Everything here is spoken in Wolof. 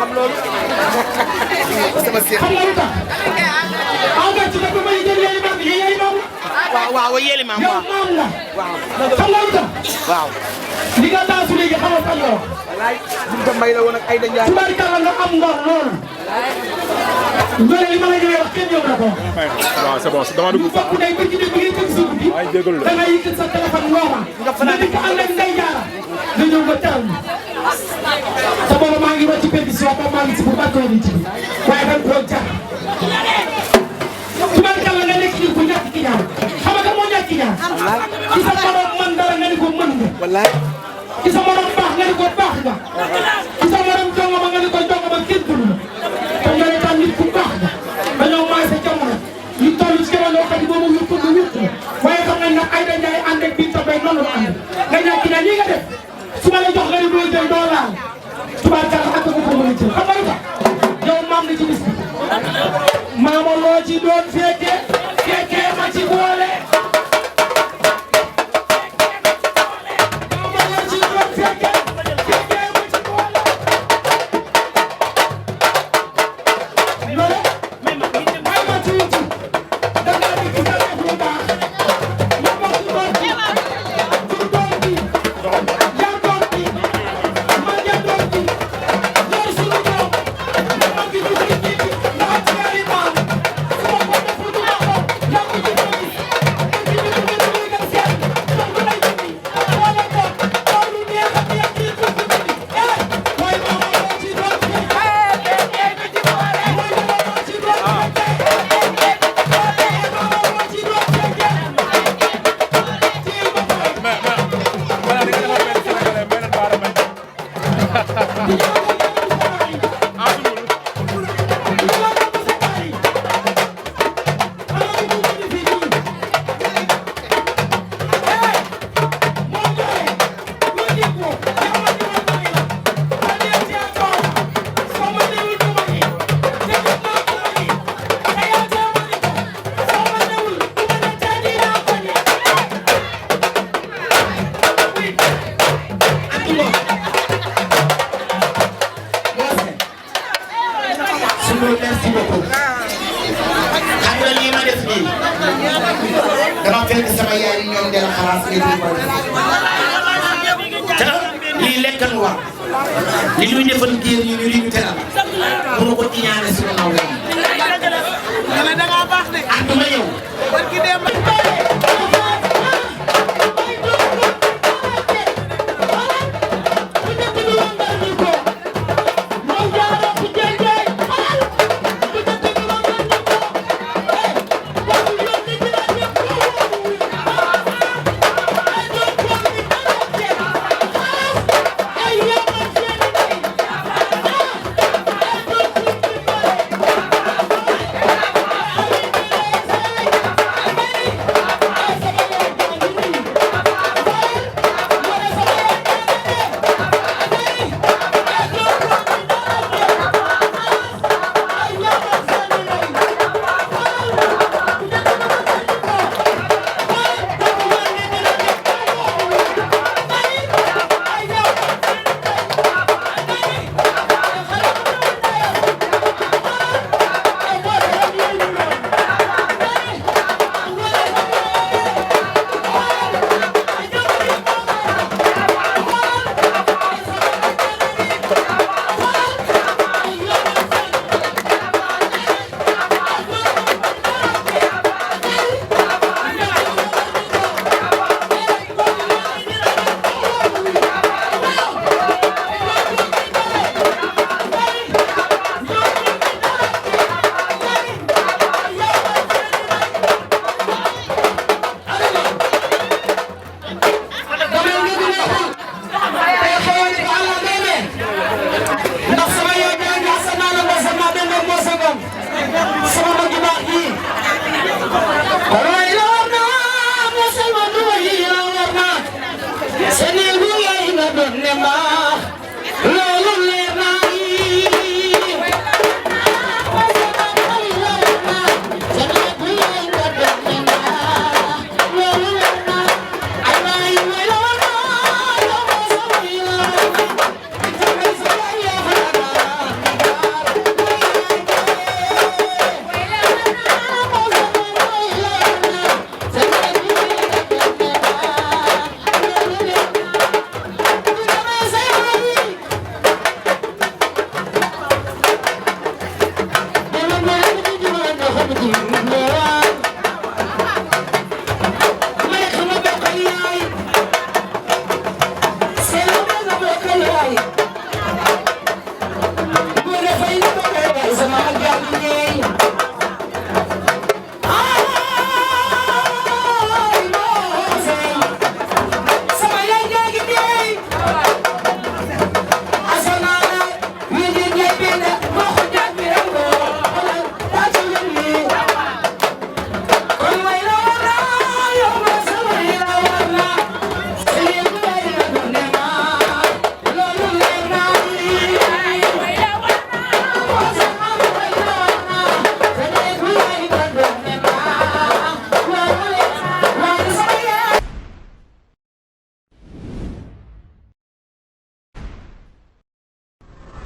xam loolu. sama seet. xam nga lu tax. Ambiance dafa may jël yéen maam yéen maam. waaw yéeli maam waaw. yow maam la. waaw. xam nga lu tax. waaw. li nga taasu léegi xamal fan la wax. wallaay Binta Mbaye la woon ak Aïda Ndiaye. tubaarkalla nga am ngor lool. Ndélla li ma la ñëwee wax kenn ñëw na ko. waaw c'est bon dama dugg. bu bokk day bëgg di bëgg tëgg si guddi. maa ngi jégalu la da ngay yëkkat sa téléphone woo ma. nga di ko ànd ak Ndeye Diarra. nga ñëw nga teral ma. te booba maa ngi rocc pétition ba maa ngi si bu bàttoo di ci bi. waaye dañ koo jar. tubaarkalla nga nekk nit ku ñàkk ki ñaan. xam nga moo ñàkk ki ñaan. ci sa morom mën dara nga ni ko mën nga. wallaay. ci sa morom baax nga ni ko baax nga. ci sa morom jongoma nga ni ko jongoma kenn dul la. te nga ne tam nit ku baax nga. dañoo maay sa jamono. ñu toll ci jamono xam ne boobu ñu tudd wut la. waaye xam nañ nag Aïda Ndiaye ànd ak Binta Mbaye noonu la ànd. nga ñàkk na lii nga def. su ma la jox nga ni doo jël doo laal. tubaarkalla ak ko mën a jël xam nga lu tax. yow maam la ci bis bi. maama loo ci doon fekkee ma ci boole. Merci beaucoup. xam nga lii ma def nii dama fekk sama yaay yi ñoom Ndélla Khalass ngeen di ko te lii lekk nu war li ñuy defal géer ñi ñu di ñu teral mënu ko ñaane suñu naw la ak duma yow bëggul